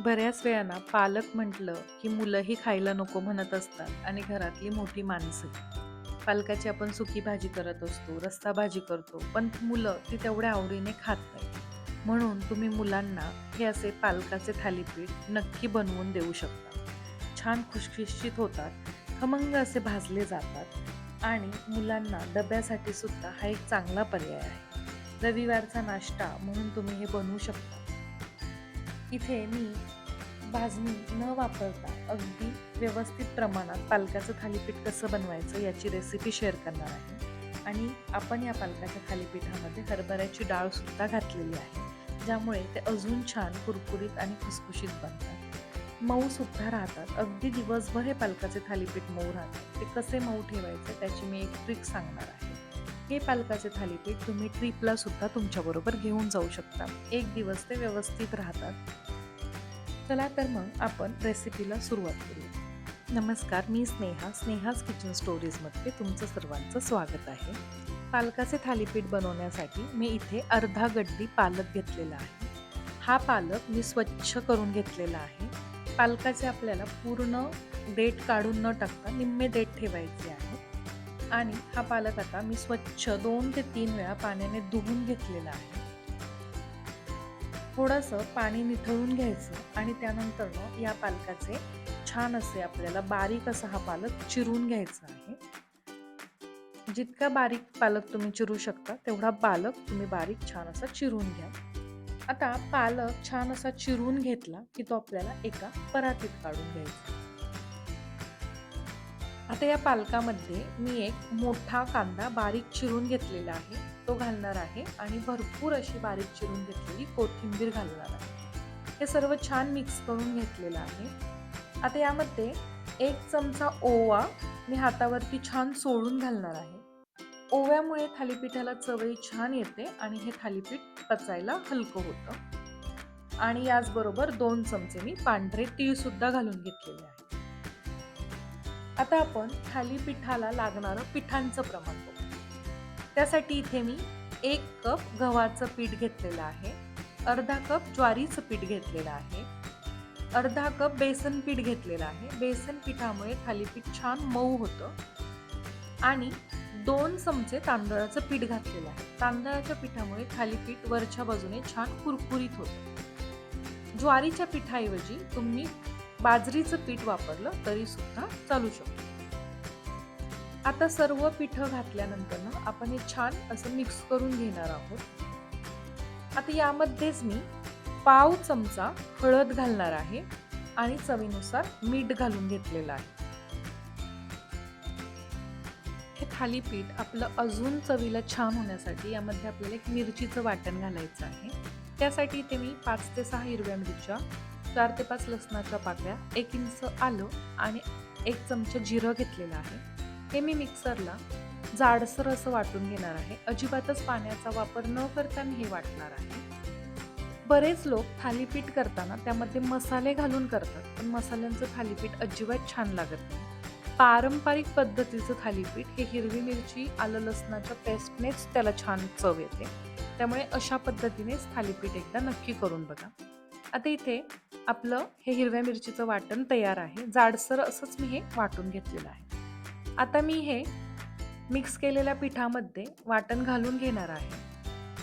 बऱ्याच वेळा ना पालक म्हटलं की मुलंही खायला नको म्हणत असतात आणि घरातली मोठी माणसं. पालकाची आपण सुकी भाजी करत असतो, रस्सा भाजी करतो, पण मुलं ती तेवढ्या आवडीने खात नाही. म्हणून तुम्ही मुलांना हे असे पालकाचे थालीपीठ नक्की बनवून देऊ शकता. छान खुसखुशीत होतात, खमंग असे भाजले जातात आणि मुलांना डब्यासाठी सुद्धा हा एक चांगला पर्याय आहे. रविवारचा नाश्ता म्हणून तुम्ही हे बनवू शकता. इथे मी भाजणी न वापरता अगदी व्यवस्थित प्रमाणात पालकाचं थालीपीठ कसं बनवायचं याची रेसिपी शेअर करणार आहे. आणि आपण या पालकाच्या थालीपीठामध्ये हरभऱ्याची डाळ सुद्धा घातलेली आहे, ज्यामुळे ते अजून छान कुरकुरीत आणि खुसखुशीत बनतात. मऊ सुद्धा राहतात. अगदी दिवसभर हे पालकाचे थालीपीठ मऊ राहतात. ते कसे मऊ ठेवायचे त्याची मी एक ट्रिक सांगणार आहे. हे पालकाचे थालीपीठ तुम्ही ट्रिपला सुद्धा तुमच्याबरोबर घेऊन जाऊ शकता. एक दिवस ते व्यवस्थित राहतात. चला तर मग आपण रेसिपीला सुरुवात करूया. नमस्कार, मी स्नेहाज किचन स्टोरीजमध्ये तुमचं सर्वांचं स्वागत आहे. पालकाचे थालीपीठ बनवण्यासाठी मी इथे अर्धा गड्डी पालक घेतलेला आहे. हा पालक मी स्वच्छ करून घेतलेला आहे. पालकाचे आपल्याला पूर्ण देठ काढून न टाकता निम्मे देठ ठेवायचे आहे. आणि हा पालक आता मी स्वच्छ 2 ते 3 वेळा पाण्याने धुवून घेतलेला आहे. थोडंसं पाणी निथळून घ्यायचं आणि त्यानंतर या पालकाचे छान असे आपल्याला बारीक असा हा पालक चिरून घ्यायचा आहे. जितका बारीक पालक तुम्ही चिरू शकता तेवढा पालक तुम्ही बारीक छान असा चिरून घ्या. आता पालक छान असा चिरून घेतला की तो आपल्याला एका परातीत काढून घ्यायचा. आता या पालकामध्ये मी एक मोठा कांदा बारीक चिरून घेतलेला आहे, तो घालणार आहे आणि भरपूर अशी बारीक चिरून घेतलेली कोथिंबीर घालणार आहे. हे सर्व छान मिक्स करून घेतलेलं आहे. आता यामध्ये 1 चमचा ओवा मी हातावरती छान सोडून घालणार आहे. ओव्यामुळे थालीपीठाला चवही छान येते आणि हे थालीपीठ पचायला हलकं होतं. आणि याचबरोबर 2 चमचे मी पांढरे तीळ सुद्धा घालून घेतलेले आहे. आता आपण थालीपीठाला लागणारं पिठांचं प्रमाण बघू. त्यासाठी इथे मी 1 कप गव्हाचं पीठ घेतलेलं आहे, अर्धा कप ज्वारीचं पीठ घेतलेलं आहे, अर्धा कप बेसन पीठ घेतलेलं आहे. बेसन पिठामुळे थालीपीठ छान मऊ होतं. आणि 2 चमचे तांदळाचं पीठ घातलेलं आहे. तांदळाच्या पिठामुळे थालीपीठ वरच्या बाजूने छान कुरकुरीत होतं. ज्वारीच्या पिठाऐवजी तुम्ही बाजरीचं पीठ वापरलं तरी सुद्धा चालू शकतो. आता सर्व पिठं घातल्यानंतर आपण हे छान असं मिक्स करून घेणार आहोत. आता यामध्येच मी पाव चमचा हळद घालणार आहे आणि चवीनुसार मीठ घालून घेतलेलं आहे. हे थालीपीठ आपलं अजून चवीला छान होण्यासाठी यामध्ये आपल्याला एक मिरचीचं वाटण घालायचं आहे. त्यासाठी इथे मी 5 ते 6 हिरव्या मिरच्या, 4 ते 5 लसणाच्या पाकळ्या, 1 इंच आलं आणि 1 चमचा जिरं घेतलेलं आहे. हे मी मिक्सरला जाडसर असं वाटून घेणार आहे. अजिबातच पाण्याचा वापर न करता मी हे वाटणार आहे. बरेच लोक थालीपीठ करताना त्यामध्ये मसाले घालून करतात, पण मसाल्यांचं थालीपीठ अजिबात छान लागत नाही. पारंपरिक पद्धतीचं थालीपीठ हे हिरवी मिरची, आलं लसणाच्या पेस्टनेच त्याला छान चव येते. त्यामुळे अशा पद्धतीनेच थालीपीठ एकदा नक्की करून बघा. आता इथे आपलं हे हिरव्या मिरचीचं वाटण तयार आहे. जाडसर असंच मी हे वाटून घेतलेलं आहे. आता मी हे मिक्स केलेल्या पिठामध्ये वाटण घालून घेणार आहे.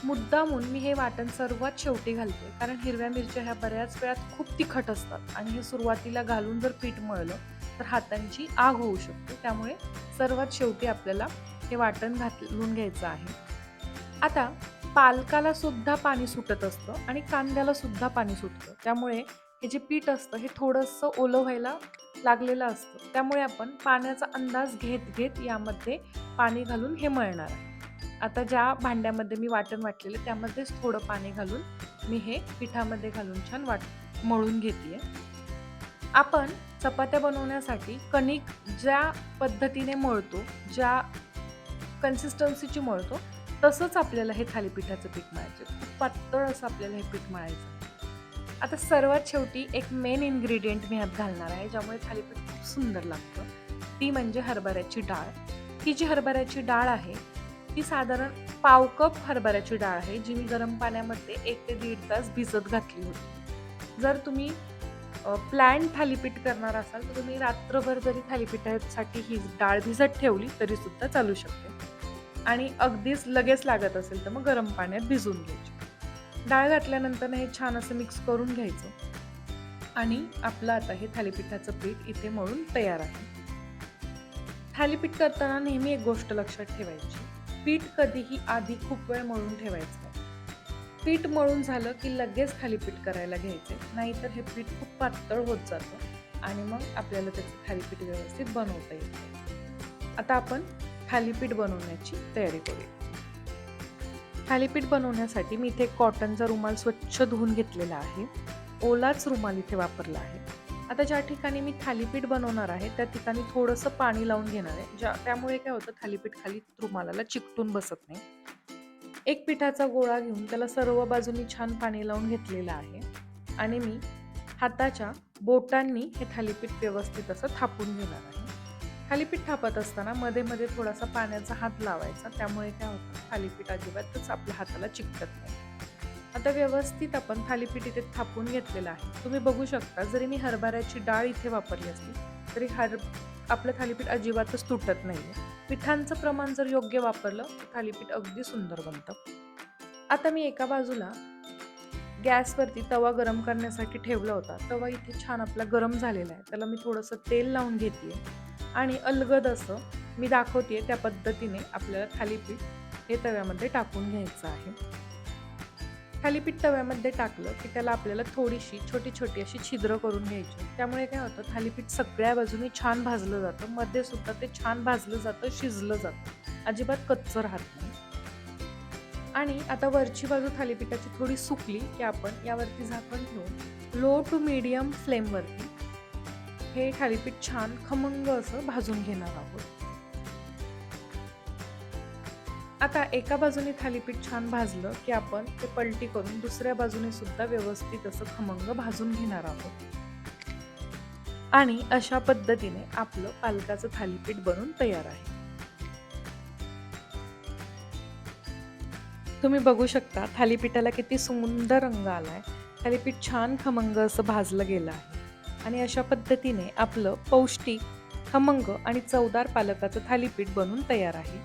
मुद्दामून मी हे वाटण सर्वात शेवटी घालते, कारण हिरव्या मिरच्या ह्या बऱ्याच वेळात खूप तिखट असतात आणि हे सुरुवातीला घालून जर पीठ मळलं तर हातांची आग होऊ शकते. त्यामुळे सर्वात शेवटी आपल्याला हे वाटण घालून घ्यायचं आहे. आता पालकाला सुद्धा पाणी सुटत असतं आणि कांद्याला सुद्धा पाणी सुटतं. त्यामुळे हे जे पीठ असतं हे थोडंसं ओलं व्हायला लागलेलं असतं. त्यामुळे आपण पाण्याचा अंदाज घेत घेत यामध्ये पाणी घालून हे मळणार आहे. आता ज्या भांड्यामध्ये मी वाटण वाटलेलं त्यामध्येच थोडं पाणी घालून मी हे पिठामध्ये घालून छान मळून घेतेय. आपण चपात्या बनवण्यासाठी कणिक ज्या पद्धतीने मळतो, ज्या कन्सिस्टन्सीची मळतो, तसंच आपल्याला हे थालीपीठाचं पीठ मळायचं. खूप पातळ असं आपल्याला हे पीठ मळायचं. आता सर्वात शेवटी एक मेन इन्ग्रेडियंट मी यात घालणार आहे, ज्यामुळे थालीपीठ खूप सुंदर लागतं. ती म्हणजे हरभऱ्याची डाळ. ही जी हरभऱ्याची डाळ आहे ती साधारण पाव कप हरभऱ्याची डाळ आहे, जी मी गरम पाण्यामध्ये 1 ते 1.5 तास भिजत घातली होती. जर तुम्ही प्लॅन थालीपीठ करणार असाल तर तुम्ही रात्रभर जरी थालीपीठासाठी ही डाळ भिजत ठेवली तरी सुद्धा चालू शकते आणि अगदीच लगेच लागत असेल तर मग गरम पाण्यात भिजवून घ्यायची. डाळ घातल्यानंतर हे छान असं मिक्स करून घ्यायचं आणि आपलं आता हे थालीपीठाचं पीठ इथे मळून तयार आहे. थालीपीठ करताना नेहमी एक गोष्ट लक्षात ठेवायची, पीठ कधीही आधी खूप वेळ मळून ठेवायचं नाही. पीठ मळून झालं की लगेच थालीपीठ करायला घ्यायचे, नाहीतर हे पीठ खूप पातळ होत जातं आणि मग आपल्याला त्याचं थालीपीठ व्यवस्थित बनवता येत नाही. आता आपण थालीपीठ बनवण्याची तयारी करूया. थालीपीठ बनवण्यासाठी मी इथे कॉटनचा रुमाल स्वच्छ धुवून घेतलेला आहे. ओलाच रुमाल इथे वापरला आहे. आता ज्या ठिकाणी मी थालीपीठ बनवणार आहे त्या ठिकाणी थोडंसं पाणी लावून घेणार आहे, त्यामुळे काय होतं, थालीपीठ खाली रुमालाला चिकटून बसत नाही. एक पिठाचा गोळा घेऊन त्याला सर्व बाजूनी छान पाणी लावून घेतलेलं आहे आणि मी हाताच्या बोटांनी हे थालीपीठ व्यवस्थित असं थापून घेणार आहे. थालीपीठ थापत असताना मध्ये मध्ये थोडासा पाण्याचा हात लावायचा, त्यामुळे काय होतं, थालीपीठ अजिबातच आपल्या हाताला चिकटत नाही. आता व्यवस्थित आपण थालीपीठ इथे थापून घेतलेलं आहे. तुम्ही बघू शकता, जरी मी हरभऱ्याची डाळ इथे वापरली असली तरी आपलं थालीपीठ अजिबातच तुटत नाहीये. पिठांचं प्रमाण जर योग्य वापरलं तर थालीपीठ अगदी सुंदर बनतं. आता मी एका बाजूला गॅसवरती तवा गरम करण्यासाठी ठेवला होता. तवा इथे छान आपला गरम झालेला आहे. त्याला मी थोडंसं तेल लावून घेतले आणि अलगद असं मी दाखवतेय त्या पद्धतीने आपल्याला थालीपीठ हे तव्यामध्ये टाकून घ्यायचं आहे. थालीपीठ तव्यामध्ये टाकलं की त्याला आपल्याला थोडीशी छोटी छोटी अशी छिद्र करून घ्यायची. त्यामुळे काय होतं, थालीपीठ सगळ्या बाजूनी छान भाजलं जातं, मध्ये सुद्धा ते छान भाजलं जातं, शिजलं जातं, अजिबात कच्चं राहत नाही. आणि आता वरची बाजू थालीपीठाची थोडी सुकली की आपण यावरती झाकण ठेवून लो टू मीडियम फ्लेमवरती हे थालीपीठ छान खमंग असं भाजून घेणार आहोत. आता एका बाजूने थालीपीठ छान भाजलं की आपण ते पलटी करून दुसऱ्या बाजूने सुद्धा व्यवस्थित असं खमंग भाजून घेणार आहोत आणि अशा पद्धतीने आपलं पालकाचं थालीपीठ बनून तयार आहे. तुम्ही बघू शकता थालीपीठाला किती सुंदर रंग आलाय. थालीपीठ छान खमंग असं भाजलं गेलं आहे आणि अशा पद्धतीने आपलं पौष्टिक, खमंग आणि चवदार पालकाचं थालीपीठ बनून तयार आहे.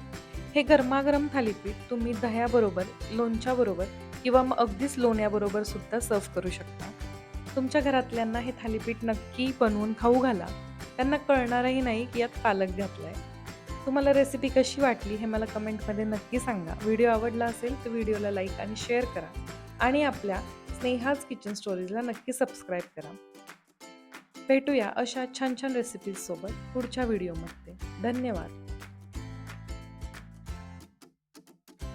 हे गरमागरम थालीपीठ तुम्ही दह्याबरोबर, लोणच्याबरोबर किंवा मग अगदीच लोण्याबरोबर सुद्धा सर्व्ह करू शकता. तुमच्या घरातल्यांना हे थालीपीठ नक्की बनवून खाऊ घाला. त्यांना कळणारही नाही की यात पालक घातलाय. तुम्हाला रेसिपी कशी वाटली हे मला कमेंटमध्ये नक्की सांगा. व्हिडिओ आवडला असेल तर व्हिडिओला लाईक आणि शेअर करा आणि आपल्या स्नेहाज किचन स्टोरीजला नक्की सबस्क्राईब करा. भेटूया अशा छान छान रेसिपीज सोबत पुढच्या व्हिडिओमध्ये. धन्यवाद.